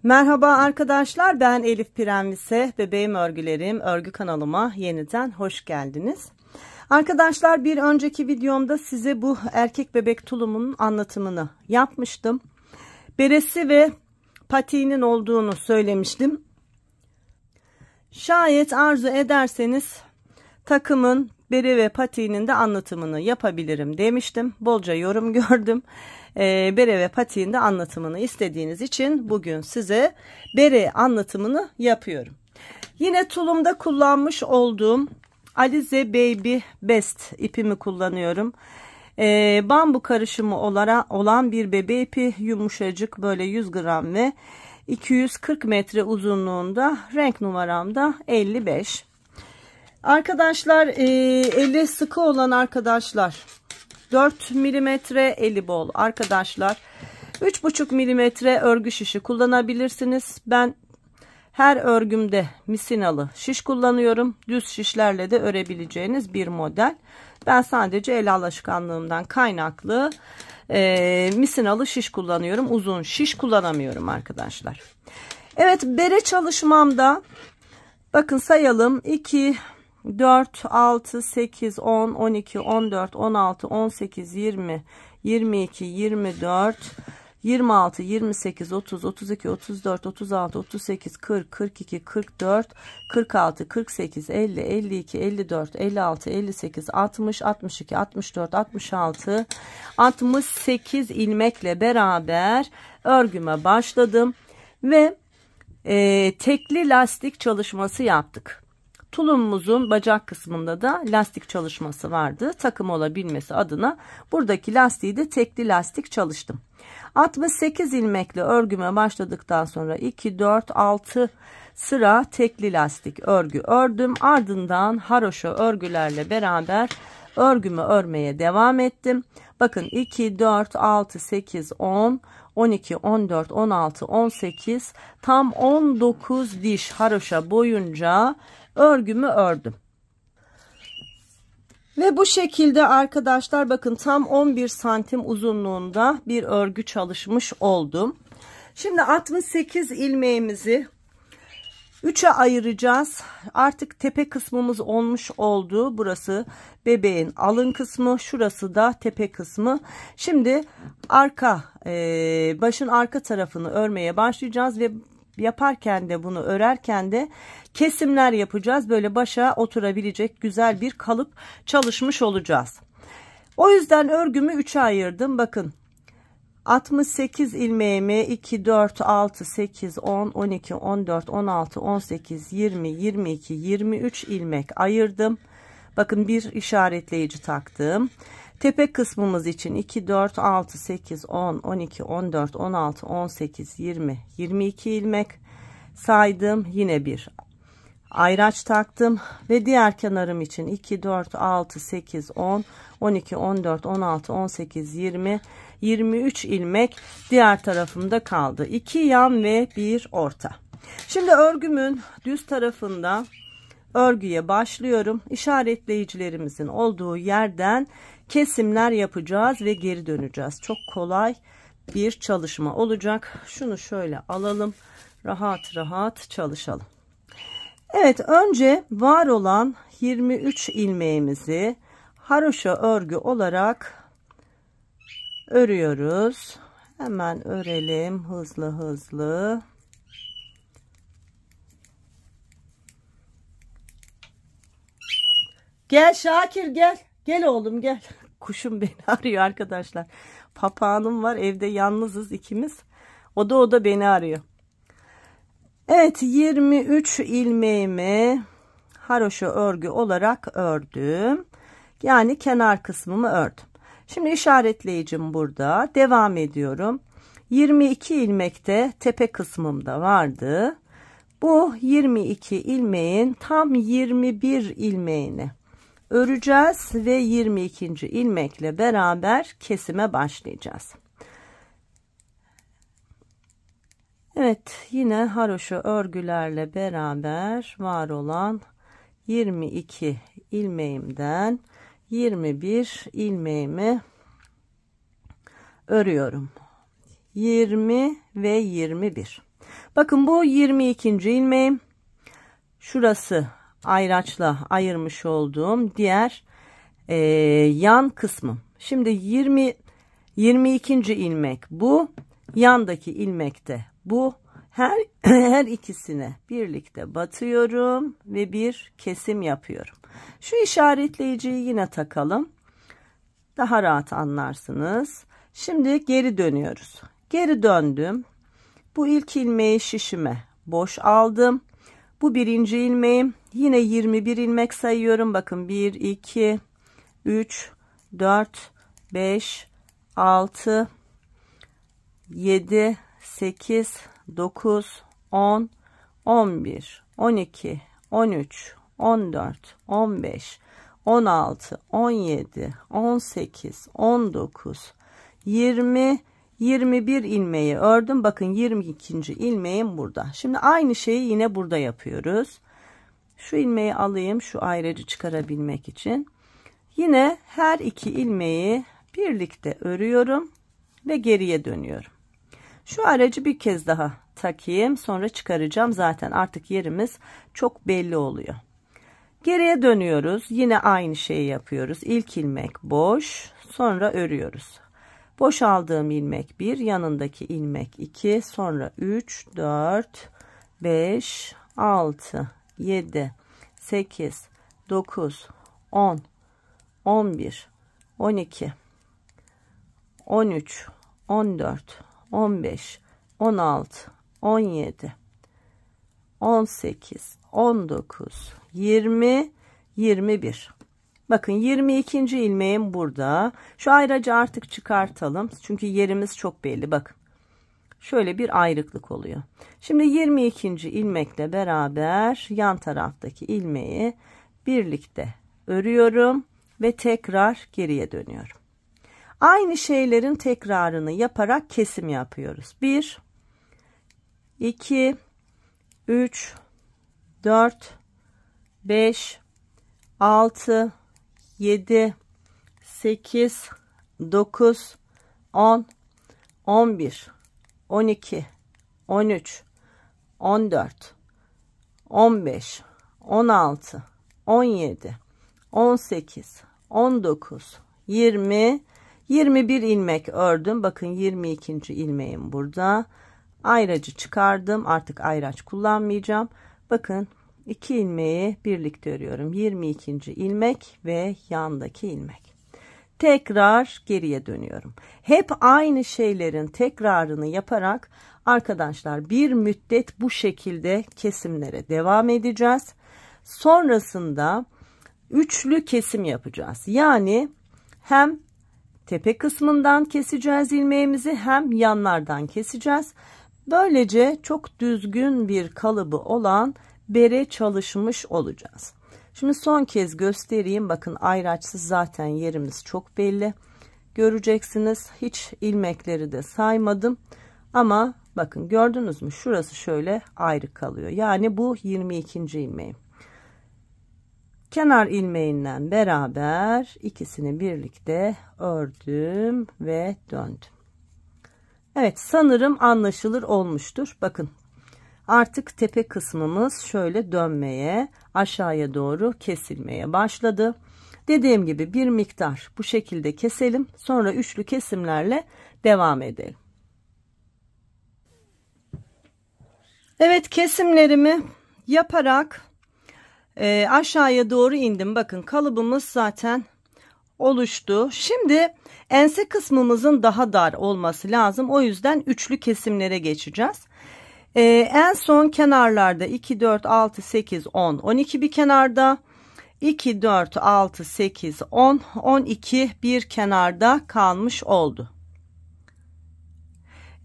Merhaba arkadaşlar, ben Elif Pirenvise, bebeğim örgülerim örgü kanalıma yeniden hoş geldiniz. Arkadaşlar, bir önceki videomda size bu erkek bebek tulumunun anlatımını yapmıştım. Beresi ve patiğinin olduğunu söylemiştim. Şayet arzu ederseniz takımın bere ve patiğinin de anlatımını yapabilirim demiştim. Bolca yorum gördüm. Bere ve patiğin de anlatımını istediğiniz için bugün size bere anlatımını yapıyorum. Yine tulumda kullanmış olduğum Alize Baby Best ipimi kullanıyorum. Bambu karışımı olan bir bebe ipi, yumuşacık, böyle 100 gram ve 240 metre uzunluğunda, renk numaram da 55. Arkadaşlar, eli sıkı olan arkadaşlar 4 milimetre, eli bol arkadaşlar 3,5 milimetre örgü şişi kullanabilirsiniz. Ben her örgümde misinalı şiş kullanıyorum. Düz şişlerle de örebileceğiniz bir model. Ben sadece el alışkanlığımdan kaynaklı misinalı şiş kullanıyorum. Uzun şiş kullanamıyorum arkadaşlar. Evet, bere çalışmamda bakın sayalım: 2, 4, 6, 8, 10, 12, 14, 16, 18, 20, 22, 24, 26, 28, 30, 32, 34, 36, 38, 40, 42, 44, 46, 48, 50, 52, 54, 56, 58, 60, 62, 64, 66, 68 ilmekle beraber örgüme başladım ve tekli lastik çalışması yaptık. Tulumumuzun bacak kısmında da lastik çalışması vardı. Takım olabilmesi adına buradaki lastiği de tekli lastik çalıştım. 68 ilmekle örgüme başladıktan sonra 2, 4, 6 sıra tekli lastik örgü ördüm. Ardından haroşa örgülerle beraber örgümü örmeye devam ettim. Bakın 2, 4, 6, 8, 10, 12, 14, 16, 18, tam 19 diş haroşa boyunca örgümü ördüm. Ve bu şekilde arkadaşlar, bakın tam 11 santim uzunluğunda bir örgü çalışmış oldum. Şimdi 68 ilmeğimizi 3'e ayıracağız. Artık tepe kısmımız olmuş oldu. Burası bebeğin alın kısmı, şurası da tepe kısmı. Şimdi başın arka tarafını örmeye başlayacağız ve yaparken de, bunu örerken de kesimler yapacağız. Böyle başa oturabilecek güzel bir kalıp çalışmış olacağız. O yüzden örgümü 3'e ayırdım. Bakın 68 ilmeğimi 2, 4, 6, 8, 10, 12, 14, 16, 18, 20, 22, 23 ilmek ayırdım. Bakın bir işaretleyici taktım. Tepe kısmımız için 2, 4, 6, 8, 10, 12, 14, 16, 18, 20, 22 ilmek saydım. Yine bir ayraç taktım ve diğer kenarım için 2, 4, 6, 8, 10, 12, 14, 16, 18, 20, 23 ilmek diğer tarafımda kaldı. 2 yan ve 1 orta. Şimdi örgümün düz tarafında örgüye başlıyorum. İşaretleyicilerimizin olduğu yerden kesimler yapacağız ve geri döneceğiz. Çok kolay bir çalışma olacak. Şunu şöyle alalım. Rahat rahat çalışalım. Evet, önce var olan 23 ilmeğimizi haroşa örgü olarak örüyoruz. Hemen örelim hızlı hızlı. Gel Şakir, gel. Gel oğlum, gel. Kuşum beni arıyor arkadaşlar. Papağanım var evde, yalnızız ikimiz. O da beni arıyor. Evet, 23 ilmeğimi haroşa örgü olarak ördüm. Yani kenar kısmımı ördüm. Şimdi işaretleyicim burada. Devam ediyorum. 22 ilmek de tepe kısmımda vardı. Bu 22 ilmeğin tam 21 ilmeğini öreceğiz ve 22. ilmekle beraber kesime başlayacağız. Evet, yine haroşa örgülerle beraber var olan 22 ilmeğimden 21 ilmeğimi örüyorum. 20 ve 21. Bakın bu 22. ilmeğim. Şurası ayraçla ayırmış olduğum diğer yan kısmım. Şimdi 22. ilmek bu. Yandaki ilmekte bu. Her ikisine birlikte batıyorum ve bir kesim yapıyorum. Şu işaretleyiciyi yine takalım. Daha rahat anlarsınız. Şimdi geri dönüyoruz. Geri döndüm. Bu ilk ilmeği şişime boş aldım. Bu birinci ilmeğim. Yine 21 ilmek sayıyorum. Bakın 1, 2, 3, 4, 5, 6, 7, 8, 9, 10, 11, 12, 13, 14, 15, 16, 17, 18, 19, 20, 21 ilmeği ördüm. Bakın 22. ilmeğim burada. Şimdi aynı şeyi yine burada yapıyoruz. Şu ilmeği alayım şu ayracı çıkarabilmek için. Yine her iki ilmeği birlikte örüyorum ve geriye dönüyorum. Şu aracı bir kez daha takayım, sonra çıkaracağım. Zaten artık yerimiz çok belli oluyor. Geriye dönüyoruz. Yine aynı şeyi yapıyoruz. İlk ilmek boş, sonra örüyoruz. Boş aldığım ilmek 1, yanındaki ilmek 2, sonra 3, 4, 5, 6, 7, 8, 9, 10, 11, 12, 13, 14, 15, 16, 17, 18, 19, 20, 21. Bakın 22. ilmeğim burada. Şu ayracı artık çıkartalım. Çünkü yerimiz çok belli. Bakın. Şöyle bir ayrıklık oluyor. Şimdi 22. ilmekle beraber yan taraftaki ilmeği birlikte örüyorum ve tekrar geriye dönüyorum. Aynı şeylerin tekrarını yaparak kesim yapıyoruz. 1, 2, 3, 4, 5, 6, 7, 8, 9, 10, 11, 12, 13, 14, 15, 16, 17, 18, 19, 20, 21 ilmek ördüm. Bakın 22. ilmeğim burada. Ayracı çıkardım. Artık ayraç kullanmayacağım. Bakın 2 ilmeği birlikte örüyorum. 22. ilmek ve yandaki ilmek. Tekrar geriye dönüyorum. Hep aynı şeylerin tekrarını yaparak arkadaşlar bir müddet bu şekilde kesimlere devam edeceğiz. Sonrasında üçlü kesim yapacağız. Yani hem tepe kısmından keseceğiz ilmeğimizi, hem yanlardan keseceğiz. Böylece çok düzgün bir kalıbı olan bere çalışmış olacağız. Şimdi son kez göstereyim. Bakın ayraçsız zaten yerimiz çok belli. Göreceksiniz. Hiç ilmekleri de saymadım. Ama bakın gördünüz mü? Şurası şöyle ayrı kalıyor. Yani bu 22. ilmeğim. Kenar ilmeğinden beraber ikisini birlikte ördüm ve döndüm. Evet, sanırım anlaşılır olmuştur. Bakın artık tepe kısmımız şöyle dönmeye, aşağıya doğru kesilmeye başladı. Dediğim gibi bir miktar bu şekilde keselim. Sonra üçlü kesimlerle devam edelim. Evet, kesimlerimi yaparak aşağıya doğru indim. Bakın kalıbımız zaten oluştu. Şimdi ense kısmımızın daha dar olması lazım. O yüzden üçlü kesimlere geçeceğiz. En son kenarlarda 2, 4, 6, 8, 10, 12 bir kenarda. 2, 4, 6, 8, 10, 12 bir kenarda kalmış oldu.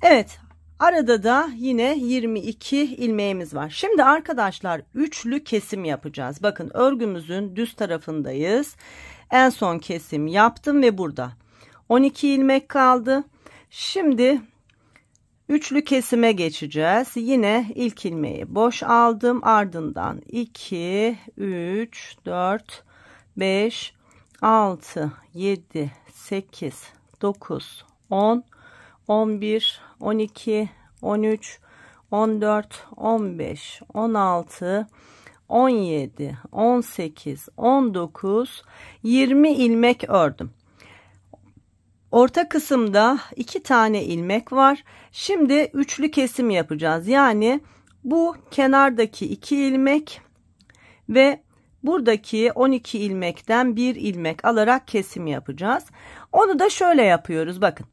Evet. Arada da yine 22 ilmeğimiz var. Şimdi arkadaşlar üçlü kesim yapacağız. Bakın örgümüzün düz tarafındayız. En son kesim yaptım ve burada 12 ilmek kaldı. Şimdi üçlü kesime geçeceğiz. Yine ilk ilmeği boş aldım. Ardından 2, 3, 4, 5, 6, 7, 8, 9, 10, 11, 12, 13, 14, 15, 16, 17, 18, 19, 20 ilmek ördüm. Orta kısımda 2 tane ilmek var. Şimdi üçlü kesim yapacağız. Yani bu kenardaki 2 ilmek ve buradaki 12 ilmekten 1 ilmek alarak kesim yapacağız. Onu da şöyle yapıyoruz. Bakın.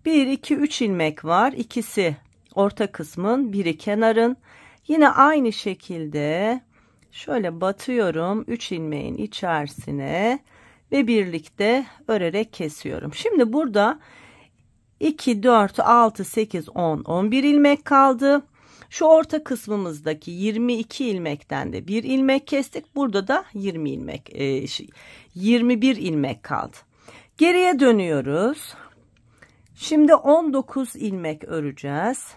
1, 2, 3 ilmek var. İkisi orta kısmın, biri kenarın. Yine aynı şekilde şöyle batıyorum 3 ilmeğin içerisine ve birlikte örerek kesiyorum. Şimdi burada 2, 4, 6, 8, 10, 11 ilmek kaldı. Şu orta kısmımızdaki 22 ilmekten de 1 ilmek kestik. Burada da 21 ilmek kaldı. Geriye dönüyoruz. Şimdi 19 ilmek öreceğiz.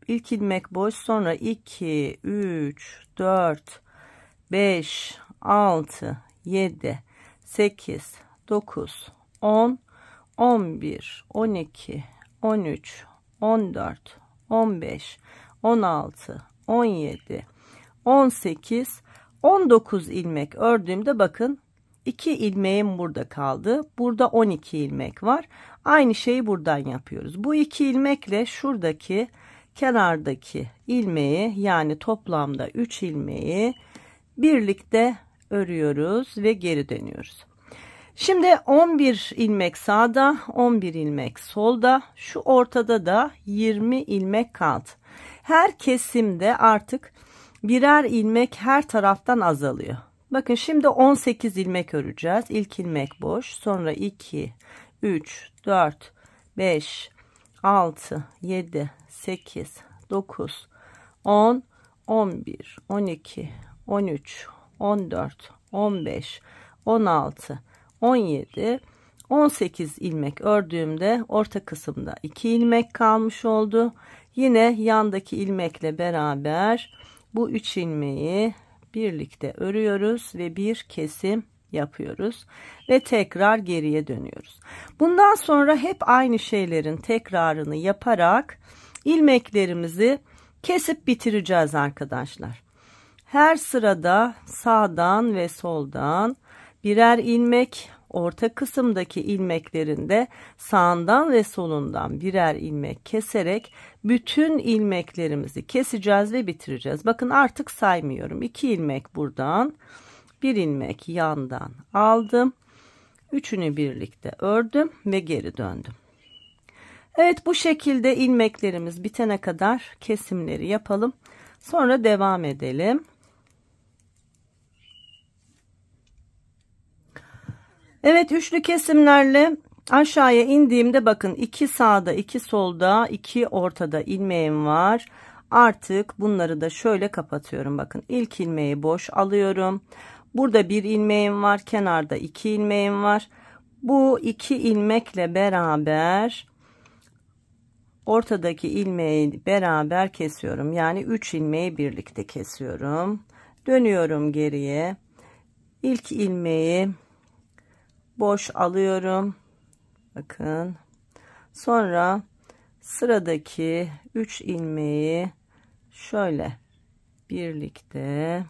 İlk ilmek boş, sonra 2, 3, 4, 5, 6, 7, 8, 9, 10, 11, 12, 13, 14, 15, 16, 17, 18, 19 ilmek ördüğümde bakın 2 ilmeğim burada kaldı. Burada 12 ilmek var. Aynı şeyi buradan yapıyoruz. Bu 2 ilmekle şuradaki kenardaki ilmeği, yani toplamda 3 ilmeği birlikte örüyoruz ve geri dönüyoruz. Şimdi 11 ilmek sağda, 11 ilmek solda, şu ortada da 20 ilmek kaldı. Her kesimde artık birer ilmek her taraftan azalıyor. Bakın şimdi 18 ilmek öreceğiz. İlk ilmek boş, sonra 2, 3, 4, 5, 6, 7, 8, 9, 10, 11, 12, 13, 14, 15, 16, 17, 18 ilmek ördüğümde orta kısımda 2 ilmek kalmış oldu. Yine yandaki ilmekle beraber bu 3 ilmeği birlikte örüyoruz ve bir kesim yapıyoruz ve tekrar geriye dönüyoruz. Bundan sonra hep aynı şeylerin tekrarını yaparak ilmeklerimizi kesip bitireceğiz arkadaşlar. Her sırada sağdan ve soldan birer ilmek, orta kısımdaki ilmeklerinde sağından ve solundan birer ilmek keserek bütün ilmeklerimizi keseceğiz ve bitireceğiz. Bakın artık saymıyorum. 2 ilmek buradan, 1 ilmek yandan aldım. Üçünü birlikte ördüm ve geri döndüm. Evet, bu şekilde ilmeklerimiz bitene kadar kesimleri yapalım. Sonra devam edelim. Evet, üçlü kesimlerle aşağıya indiğimde bakın 2 sağda 2 solda 2 ortada ilmeğim var. Artık bunları da şöyle kapatıyorum. Bakın ilk ilmeği boş alıyorum. Burada bir ilmeğim var. Kenarda 2 ilmeğim var. Bu 2 ilmekle beraber ortadaki ilmeği beraber kesiyorum. Yani 3 ilmeği birlikte kesiyorum. Dönüyorum geriye. İlk ilmeği boş alıyorum. Bakın. Sonra sıradaki 3 ilmeği şöyle birlikte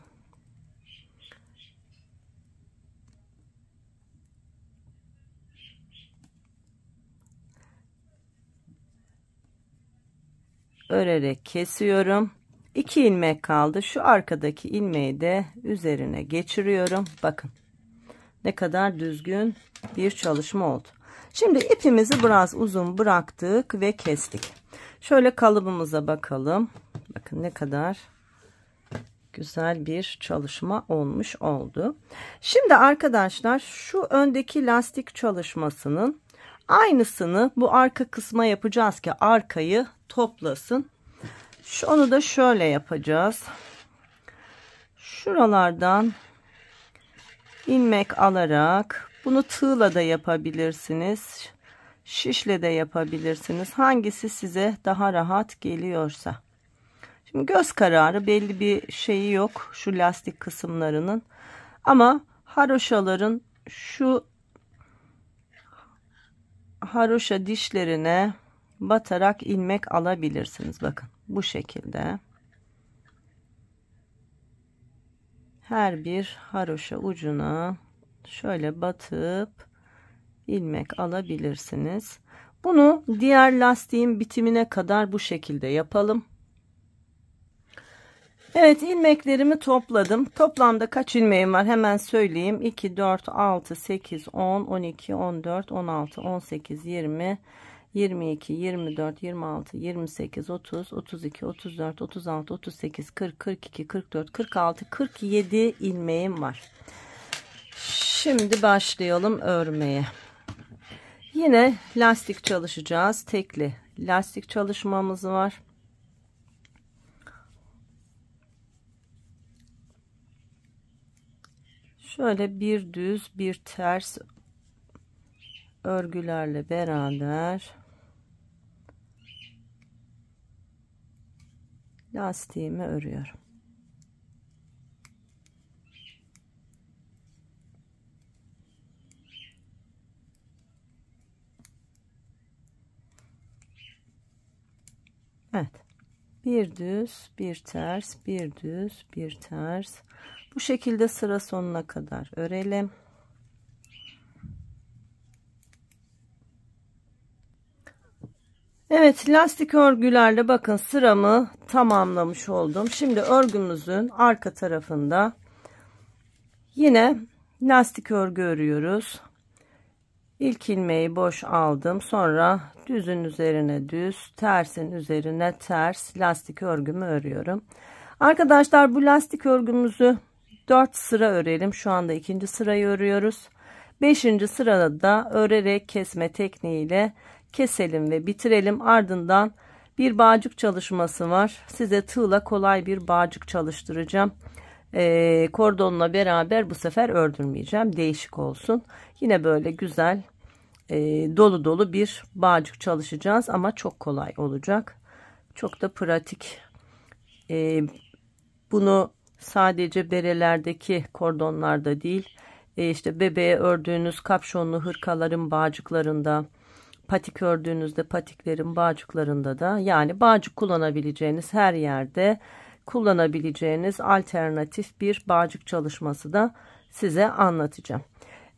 örerek kesiyorum. 2 ilmek kaldı. Şu arkadaki ilmeği de üzerine geçiriyorum. Bakın ne kadar düzgün bir çalışma oldu. Şimdi ipimizi biraz uzun bıraktık ve kestik. Şöyle kalıbımıza bakalım. Bakın ne kadar güzel bir çalışma olmuş oldu. Şimdi arkadaşlar şu öndeki lastik çalışmasının aynısını bu arka kısma yapacağız ki arkayı toplasın. Onu da şöyle yapacağız. Şuralardan ilmek alarak, bunu tığla da yapabilirsiniz, şişle de yapabilirsiniz. Hangisi size daha rahat geliyorsa. Şimdi göz kararı, belli bir şeyi yok şu lastik kısımlarının. Ama haroşaların şu haroşa dişlerine batarak ilmek alabilirsiniz. Bakın bu şekilde. Her bir haroşa ucuna şöyle batıp ilmek alabilirsiniz. Bunu diğer lastiğin bitimine kadar bu şekilde yapalım. Evet, ilmeklerimi topladım. Toplamda kaç ilmeğim var hemen söyleyeyim. 2, 4, 6, 8, 10, 12, 14, 16, 18, 20, 22, 24, 26, 28, 30, 32, 34, 36, 38, 40, 42, 44, 46, 47 ilmeğim var. Şimdi başlayalım örmeye. Yine lastik çalışacağız. Tekli lastik çalışmamız var. Şöyle bir düz bir ters örgülerle beraber lastiğimi örüyorum. Evet. Bir düz, bir ters, bir düz, bir ters. Bu şekilde sıra sonuna kadar örelim. Evet, lastik örgülerle bakın sıramı tamamlamış oldum. Şimdi örgümüzün arka tarafında yine lastik örgü örüyoruz. İlk ilmeği boş aldım. Sonra düzün üzerine düz, tersin üzerine ters lastik örgümü örüyorum. Arkadaşlar bu lastik örgümüzü 4 sıra örelim. Şu anda 2. sırayı örüyoruz. 5. sırada da örerek kesme tekniğiyle keselim ve bitirelim. Ardından bir bağcık çalışması var. Size tığla kolay bir bağcık çalıştıracağım. Kordonla beraber bu sefer ördürmeyeceğim. Değişik olsun. Yine böyle güzel dolu dolu bir bağcık çalışacağız ama çok kolay olacak. Çok da pratik. Bunu sadece berelerdeki kordonlarda değil, işte bebeğe ördüğünüz kapşonlu hırkaların bağcıklarında, patik ördüğünüzde patiklerin bağcıklarında da, yani bağcık kullanabileceğiniz her yerde kullanabileceğiniz alternatif bir bağcık çalışması da size anlatacağım.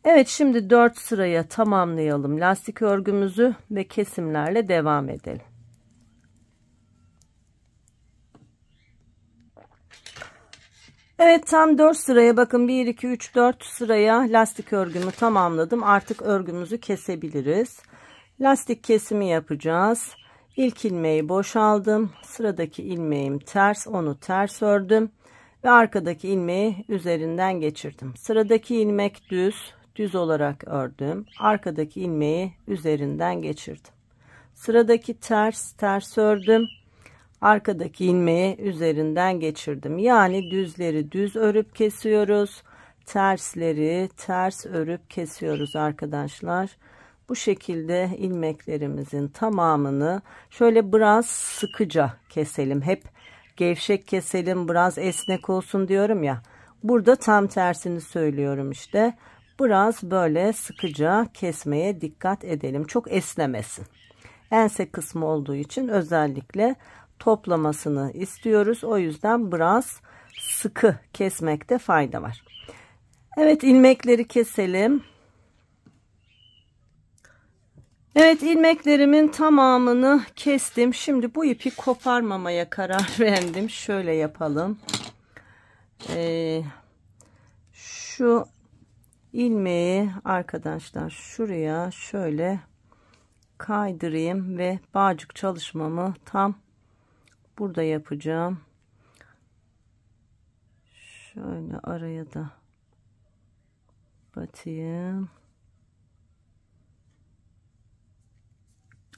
Evet, şimdi 4 sıraya tamamlayalım lastik örgümüzü ve kesimlerle devam edelim. Evet, tam 4 sıraya bakın, 1 2 3 4 sıraya lastik örgümü tamamladım. Artık örgümüzü kesebiliriz. Lastik kesimi yapacağız. İlk ilmeği boşaldım. Sıradaki ilmeğim ters, onu ters ördüm ve arkadaki ilmeği üzerinden geçirdim. Sıradaki ilmek düz olarak ördüm. Arkadaki ilmeği üzerinden geçirdim. Sıradaki ters ördüm. Arkadaki ilmeği üzerinden geçirdim. Yani düzleri düz örüp kesiyoruz. Tersleri ters örüp kesiyoruz arkadaşlar. Bu şekilde ilmeklerimizin tamamını şöyle biraz sıkıca keselim. Hep gevşek keselim, biraz esnek olsun diyorum ya. Burada tam tersini söylüyorum işte. Biraz böyle sıkıca kesmeye dikkat edelim. Çok esnemesin. Ense kısmı olduğu için özellikle toplamasını istiyoruz. O yüzden biraz sıkı kesmekte fayda var. Evet, ilmekleri keselim. Evet, ilmeklerimin tamamını kestim. Şimdi bu ipi koparmamaya karar verdim. Şöyle yapalım. Şu ilmeği arkadaşlar şuraya şöyle kaydırayım ve bağcık çalışmamı tam burada yapacağım. Şöyle araya da batayım.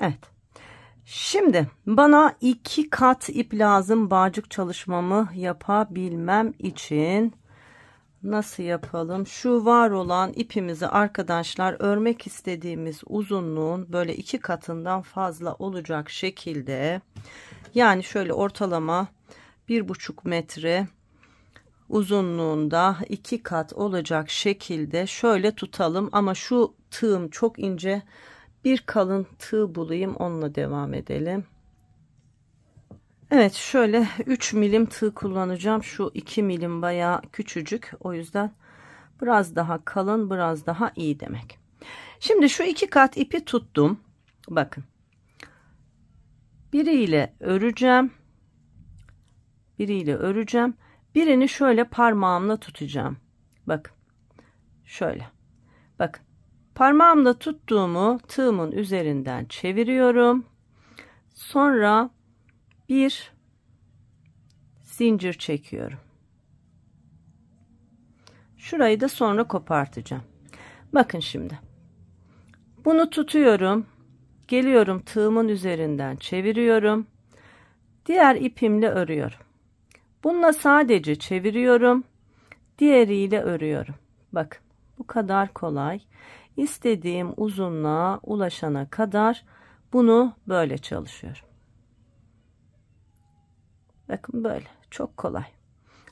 Evet. Şimdi bana 2 kat ip lazım bağcık çalışmamı yapabilmem için. Nasıl yapalım? Şu var olan ipimizi arkadaşlar örmek istediğimiz uzunluğun böyle 2 katından fazla olacak şekilde, yani şöyle ortalama 1,5 metre uzunluğunda 2 kat olacak şekilde şöyle tutalım. Ama şu tığım çok ince, bir kalın tığ bulayım, onunla devam edelim. Evet, şöyle 3 milim tığ kullanacağım. Şu 2 milim bayağı küçücük, o yüzden biraz daha kalın, biraz daha iyi demek. Şimdi şu 2 kat ipi tuttum. Bakın, biriyle öreceğim, biriyle öreceğim, birini şöyle parmağımla tutacağım. Bakın şöyle, bakın parmağımla tuttuğumu tığımın üzerinden çeviriyorum. Sonra bir zincir çekiyorum. Şurayı da sonra kopartacağım. Bakın şimdi bunu tutuyorum, geliyorum tığımın üzerinden çeviriyorum, diğer ipimle örüyorum. Bununla sadece çeviriyorum, diğeriyle örüyorum. Bakın bu kadar kolay. İstediğim uzunluğa ulaşana kadar bunu böyle çalışıyorum. Bakın böyle çok kolay.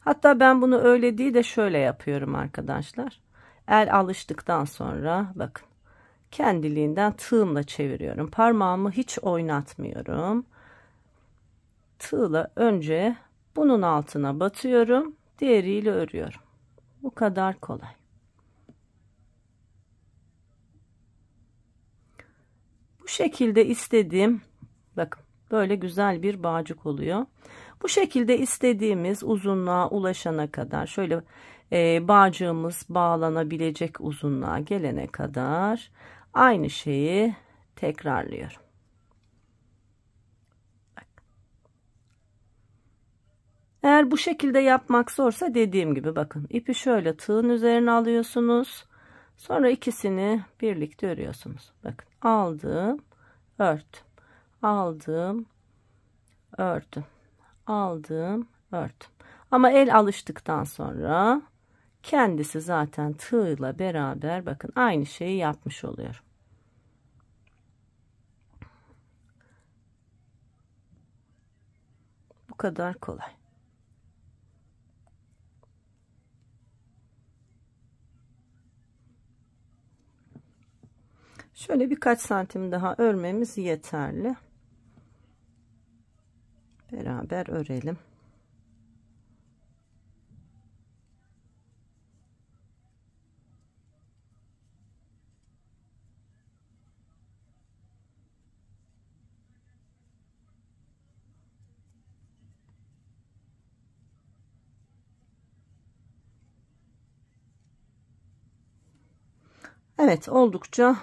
Hatta ben bunu öyle değil de şöyle yapıyorum arkadaşlar. El alıştıktan sonra bakın kendiliğinden tığımla çeviriyorum. Parmağımı hiç oynatmıyorum. Tığla önce bunun altına batıyorum, diğeriyle örüyorum. Bu kadar kolay. Bu şekilde istediğim, bakın böyle güzel bir bağcık oluyor. Bu şekilde istediğimiz uzunluğa ulaşana kadar, şöyle bağcığımız bağlanabilecek uzunluğa gelene kadar aynı şeyi tekrarlıyorum. Eğer bu şekilde yapmak zorsa dediğim gibi bakın ipi şöyle tığın üzerine alıyorsunuz. Sonra ikisini birlikte örüyorsunuz. Bakın aldım, örttüm, aldım, ördüm, aldım, ördüm. Ama el alıştıktan sonra kendisi zaten tığla beraber bakın aynı şeyi yapmış oluyor. Bu kadar kolay. Şöyle birkaç santim daha örmemiz yeterli. Beraber örelim. Evet, oldukça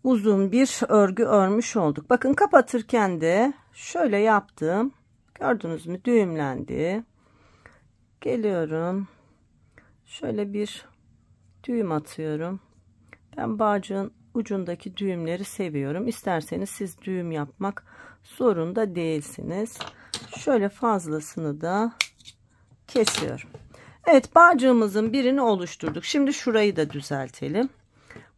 uzun bir örgü örmüş olduk. Bakın kapatırken de şöyle yaptım. Gördünüz mü? Düğümlendi. Geliyorum. Şöyle bir düğüm atıyorum. Ben bağcığın ucundaki düğümleri seviyorum. İsterseniz siz düğüm yapmak zorunda değilsiniz. Şöyle fazlasını da kesiyorum. Evet, bağcığımızın birini oluşturduk. Şimdi şurayı da düzeltelim.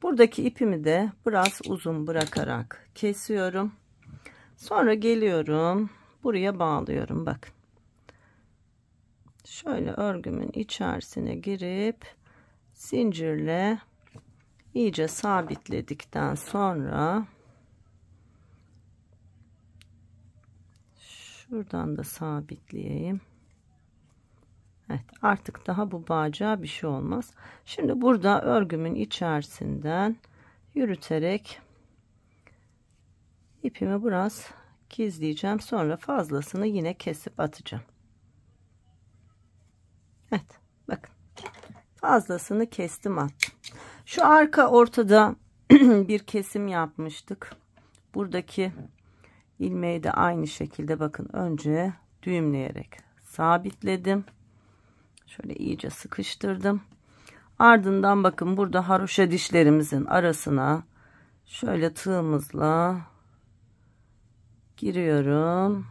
Buradaki ipimi de biraz uzun bırakarak kesiyorum. Sonra geliyorum. Buraya bağlıyorum. Bakın. Şöyle örgümün içerisine girip zincirle iyice sabitledikten sonra şuradan da sabitleyeyim. Evet, artık daha bu bağcığa bir şey olmaz. Şimdi burada örgümün içerisinden yürüterek ipimi biraz gizleyeceğim. Sonra fazlasını yine kesip atacağım. Evet, bakın fazlasını kestim, attım. Şu arka ortada bir kesim yapmıştık. Buradaki ilmeği de aynı şekilde bakın önce düğümleyerek sabitledim. Şöyle iyice sıkıştırdım. Ardından bakın burada haroşa dişlerimizin arasına şöyle tığımızla giriyorum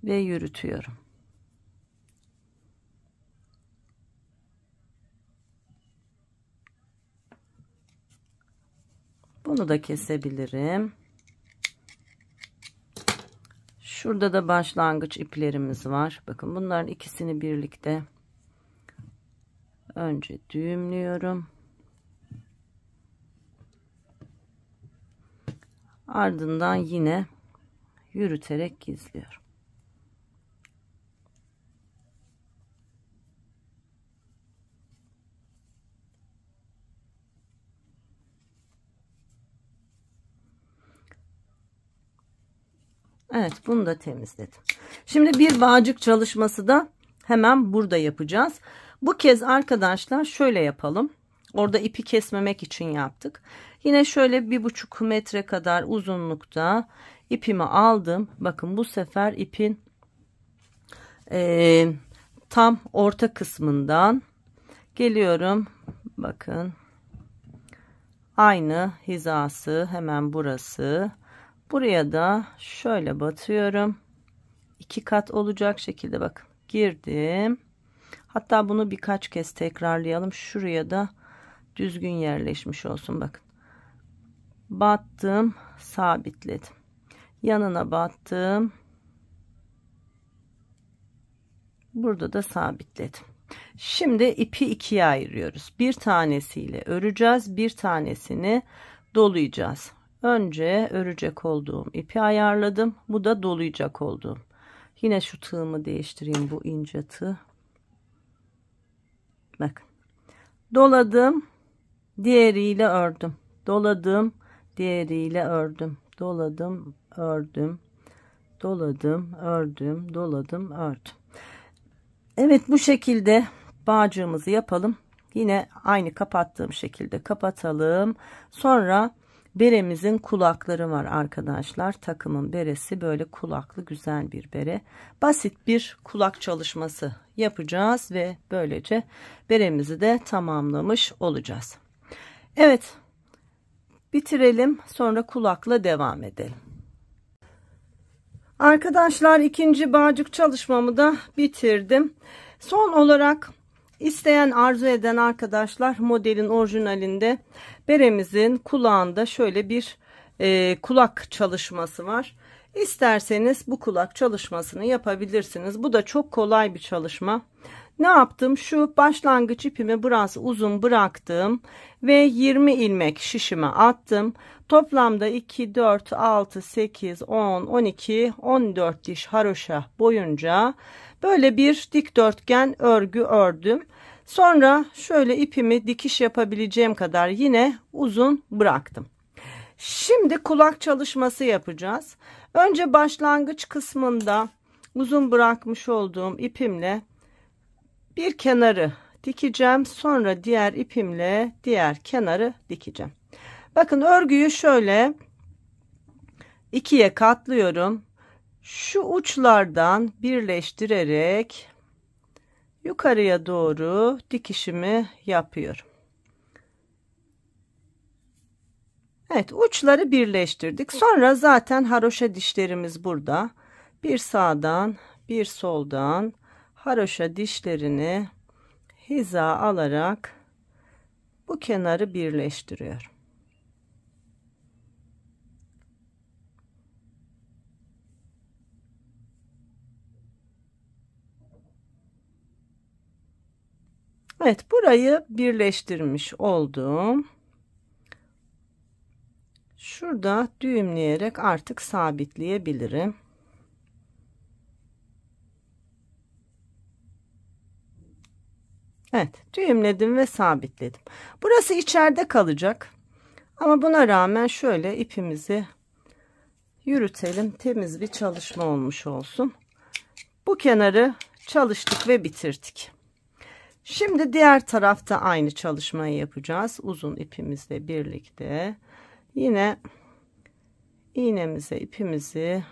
ve yürütüyorum. Bunu da kesebilirim. Şurada da başlangıç iplerimiz var. Bakın bunların ikisini birlikte önce düğümlüyorum. Ardından yine yürüterek gizliyorum. Evet, bunu da temizledim. Şimdi bir bağcık çalışması da hemen burada yapacağız. Bu kez arkadaşlar şöyle yapalım. Orada ipi kesmemek için yaptık. Yine şöyle 1,5 metre kadar uzunlukta ipimi aldım. Bakın bu sefer ipin tam orta kısmından geliyorum. Bakın aynı hizası hemen burası. Buraya da şöyle batıyorum. 2 kat olacak şekilde bakın girdim. Hatta bunu birkaç kez tekrarlayalım. Şuraya da düzgün yerleşmiş olsun. Bakın. Battım, sabitledim. Yanına battım. Burada da sabitledim. Şimdi ipi ikiye ayırıyoruz. Bir tanesiyle öreceğiz. Bir tanesini dolayacağız. Önce örecek olduğum ipi ayarladım. Bu da dolayacak olduğum. Yine şu tığımı değiştireyim. Bu ince tığ. Bakın. Doladım. Diğeriyle ördüm. Doladım. Diğeriyle ördüm. Doladım. Ördüm. Doladım. Ördüm. Doladım. Ördüm. Evet, bu şekilde bağcığımızı yapalım. Yine aynı kapattığım şekilde kapatalım. Sonra beremizin kulakları var arkadaşlar. Takımın beresi böyle kulaklı güzel bir bere. Basit bir kulak çalışması yapacağız ve böylece beremizi de tamamlamış olacağız. Evet, bitirelim, sonra kulakla devam edelim. Arkadaşlar, ikinci bağcık çalışmamı da bitirdim. Son olarak isteyen, arzu eden arkadaşlar modelin orijinalinde beremizin kulağında şöyle bir kulak çalışması var. İsterseniz bu kulak çalışmasını yapabilirsiniz. Bu da çok kolay bir çalışma. Ne yaptım? Şu başlangıç ipimi biraz uzun bıraktım ve 20 ilmek şişime attım. Toplamda 2, 4, 6, 8, 10, 12, 14 diş haroşa boyunca böyle bir dikdörtgen örgü ördüm. Sonra şöyle ipimi dikiş yapabileceğim kadar yine uzun bıraktım. Şimdi kulak çalışması yapacağız. Önce başlangıç kısmında uzun bırakmış olduğum ipimle bir kenarı dikeceğim. Sonra diğer ipimle diğer kenarı dikeceğim. Bakın, örgüyü şöyle ikiye katlıyorum. Şu uçlardan birleştirerek yukarıya doğru dikişimi yapıyorum. Evet, uçları birleştirdik. Sonra zaten haroşa dişlerimiz burada. Bir sağdan bir soldan haroşa dişlerini hiza alarak bu kenarı birleştiriyorum. Evet, burayı birleştirmiş oldum. Şurada düğümleyerek artık sabitleyebilirim. Evet, düğümledim ve sabitledim. Burası içeride kalacak. Ama buna rağmen şöyle ipimizi yürütelim. Temiz bir çalışma olmuş olsun. Bu kenarı çalıştık ve bitirdik. Şimdi diğer tarafta aynı çalışmayı yapacağız. Uzun ipimizle birlikte. Yine iğnemize ipimizi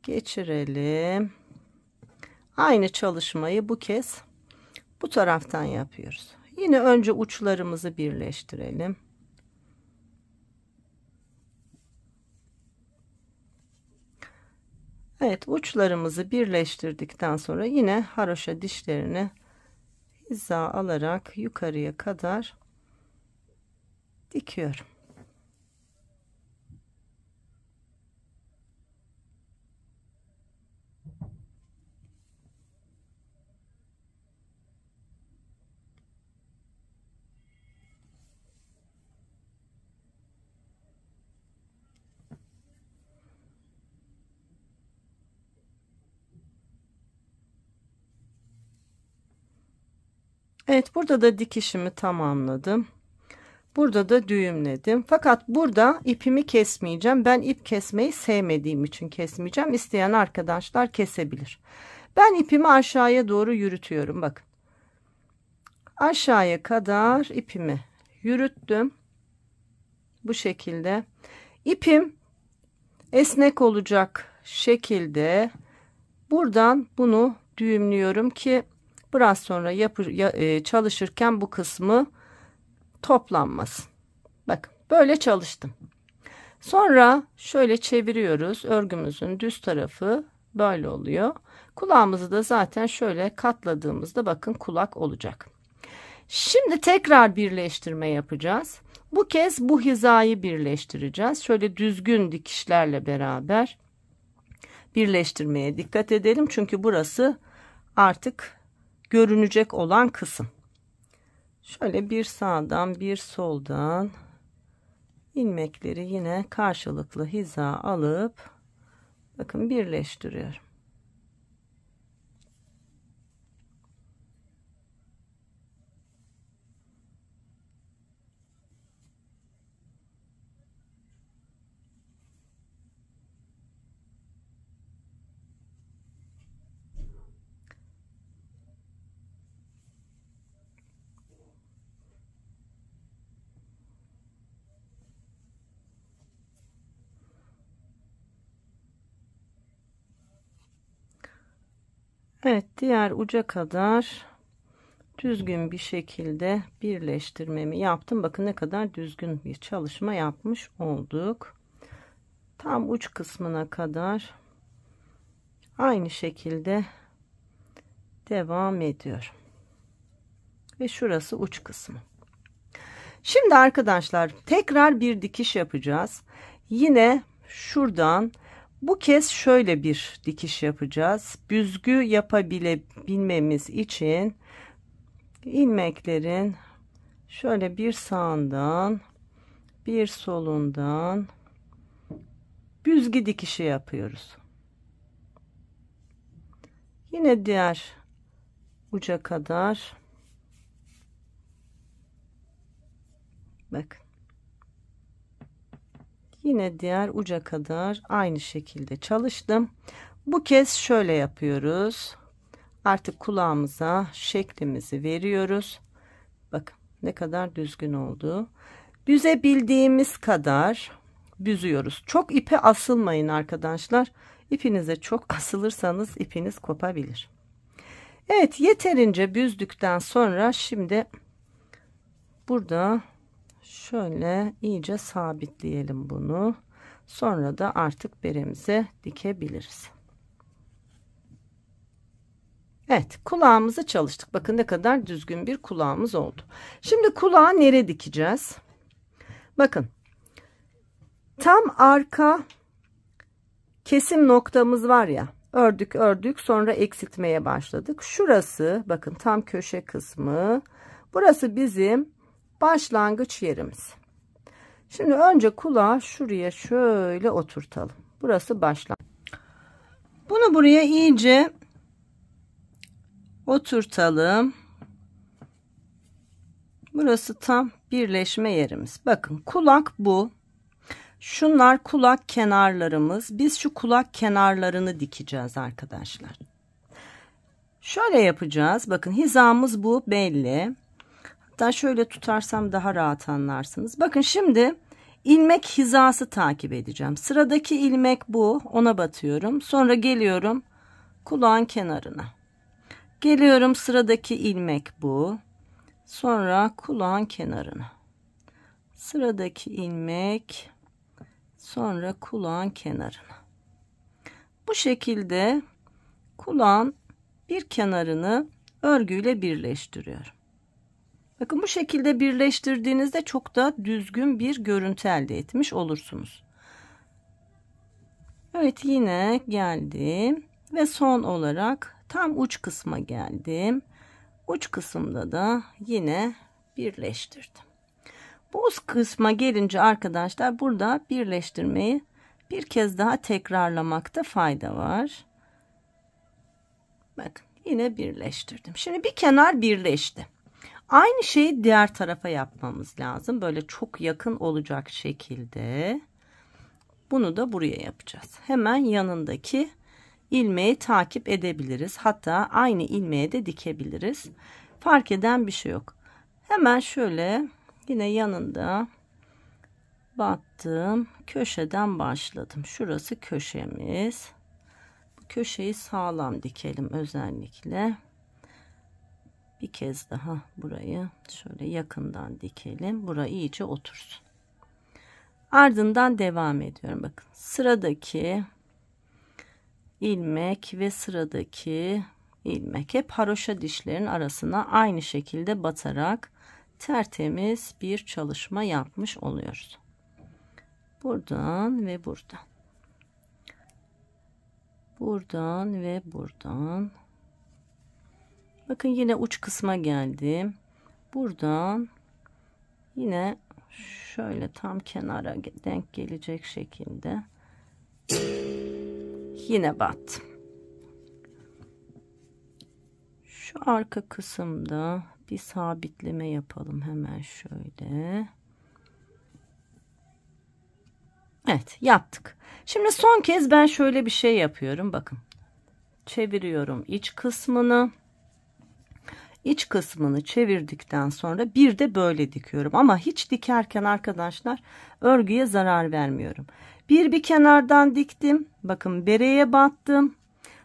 geçirelim. Aynı çalışmayı bu kez bu taraftan yapıyoruz. Yine önce uçlarımızı birleştirelim. Evet, uçlarımızı birleştirdikten sonra yine haroşa dişlerini hiza alarak yukarıya kadar dikiyorum. Evet, burada da dikişimi tamamladım. Burada da düğümledim. Fakat burada ipimi kesmeyeceğim. Ben ip kesmeyi sevmediğim için kesmeyeceğim. İsteyen arkadaşlar kesebilir. Ben ipimi aşağıya doğru yürütüyorum. Bakın. Aşağıya kadar ipimi yürüttüm. Bu şekilde. İpim esnek olacak şekilde buradan bunu düğümlüyorum ki biraz sonra çalışırken bu kısmı toplanmasın. Bakın böyle çalıştım. Sonra şöyle çeviriyoruz. Örgümüzün düz tarafı böyle oluyor. Kulağımızı da zaten şöyle katladığımızda bakın kulak olacak. Şimdi tekrar birleştirme yapacağız. Bu kez bu hizayı birleştireceğiz. Şöyle düzgün dikişlerle beraber birleştirmeye dikkat edelim. Çünkü burası artık görünecek olan kısım. Şöyle bir sağdan bir soldan ilmekleri yine karşılıklı hiza alıp bakın birleştiriyorum. Evet, diğer uca kadar düzgün bir şekilde birleştirmemi yaptım. Bakın ne kadar düzgün bir çalışma yapmış olduk. Tam uç kısmına kadar aynı şekilde devam ediyorum. Ve şurası uç kısmı. Şimdi arkadaşlar tekrar bir dikiş yapacağız. Yine şuradan bu kez şöyle bir dikiş yapacağız. Büzgü yapabilmemiz için ilmeklerin şöyle bir sağından bir solundan büzgü dikişi yapıyoruz. Yine diğer uca kadar bakın. Yine diğer uca kadar aynı şekilde çalıştım. Bu kez şöyle yapıyoruz. Artık kulağımıza şeklimizi veriyoruz. Bakın ne kadar düzgün oldu. Büzebildiğimiz kadar büzüyoruz. Çok ipe asılmayın arkadaşlar. İpinize çok asılırsanız ipiniz kopabilir. Evet, yeterince büzdükten sonra şimdi burada şöyle iyice sabitleyelim bunu. Sonra da artık beremize dikebiliriz. Evet, kulağımızı çalıştık. Bakın ne kadar düzgün bir kulağımız oldu. Şimdi kulağı nereye dikeceğiz? Bakın. Tam arka kesim noktamız var ya. Ördük ördük sonra eksiltmeye başladık. Şurası bakın tam köşe kısmı. Burası bizim başlangıç yerimiz. Şimdi önce kulağı şuraya şöyle oturtalım. Burası başlangıç. Bunu buraya iyice oturtalım. Burası tam birleşme yerimiz. Bakın kulak bu. Şunlar kulak kenarlarımız. Biz şu kulak kenarlarını dikeceğiz arkadaşlar. Şöyle yapacağız. Bakın hizamız bu belli. Hatta şöyle tutarsam daha rahat anlarsınız. Bakın şimdi ilmek hizası takip edeceğim. Sıradaki ilmek bu. Ona batıyorum. Sonra geliyorum kulağın kenarına. Geliyorum sıradaki ilmek bu. Sonra kulağın kenarına. Sıradaki ilmek. Sonra kulağın kenarına. Bu şekilde kulağın bir kenarını örgüyle birleştiriyorum. Bakın bu şekilde birleştirdiğinizde çok da düzgün bir görüntü elde etmiş olursunuz. Evet, yine geldim ve son olarak tam uç kısma geldim. Uç kısımda da yine birleştirdim. Bu uç kısma gelince arkadaşlar burada birleştirmeyi bir kez daha tekrarlamakta fayda var. Bakın yine birleştirdim. Şimdi bir kenar birleşti. Aynı şeyi diğer tarafa yapmamız lazım. Böyle çok yakın olacak şekilde. Bunu da buraya yapacağız. Hemen yanındaki ilmeği takip edebiliriz. Hatta aynı ilmeğe de dikebiliriz. Fark eden bir şey yok. Hemen şöyle yine yanında battım. Köşeden başladım. Şurası köşemiz. Bu köşeyi sağlam dikelim özellikle. Bir kez daha burayı şöyle yakından dikelim. Burası iyice otursun. Ardından devam ediyorum. Bakın sıradaki ilmek ve sıradaki ilmek hep haroşa dişlerin arasına aynı şekilde batarak tertemiz bir çalışma yapmış oluyoruz. Buradan ve buradan. Buradan ve buradan. Bakın yine uç kısma geldim. Buradan yine şöyle tam kenara denk gelecek şekilde yine battım. Şu arka kısımda bir sabitleme yapalım hemen şöyle. Evet, yaptık. Şimdi son kez ben şöyle bir şey yapıyorum. Bakın. Çeviriyorum iç kısmını. İç kısmını çevirdikten sonra bir de böyle dikiyorum. Ama hiç dikerken arkadaşlar örgüye zarar vermiyorum. Bir kenardan diktim. Bakın bereye battım.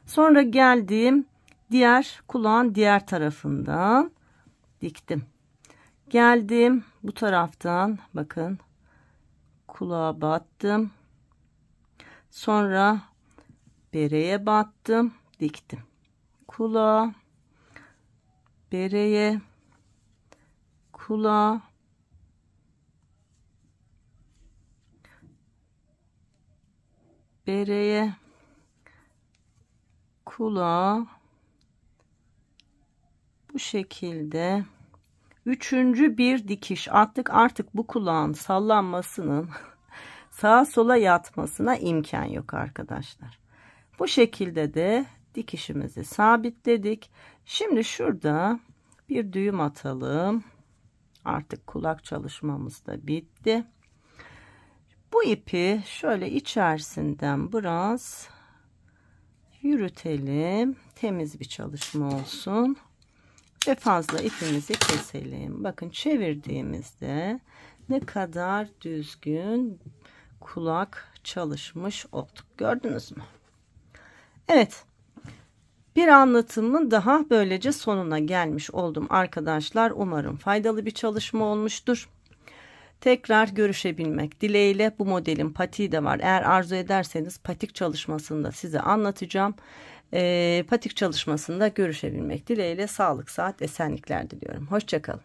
Sonra geldim. Diğer kulağın diğer tarafından diktim. Geldim bu taraftan bakın kulağa battım. Sonra bereye battım, diktim. Kulağa, bereye, kulağa, bereye, kulağa. Bu şekilde üçüncü bir dikiş. Artık bu kulağın sallanmasının sağa sola yatmasına imkan yok arkadaşlar. Bu şekilde de dikişimizi sabitledik. Şimdi şurada bir düğüm atalım. Artık kulak çalışmamız da bitti. Bu ipi şöyle içerisinden biraz yürütelim. Temiz bir çalışma olsun. Ve fazla ipimizi keselim. Bakın çevirdiğimizde ne kadar düzgün kulak çalışmış olduk. Gördünüz mü? Evet. Bir anlatımın daha böylece sonuna gelmiş oldum arkadaşlar. Umarım faydalı bir çalışma olmuştur. Tekrar görüşebilmek dileğiyle. Bu modelin patiği de var. Eğer arzu ederseniz patik çalışmasını da size anlatacağım. Patik çalışmasında görüşebilmek dileğiyle sağlık, sıhhat, esenlikler diliyorum. Hoşça kalın.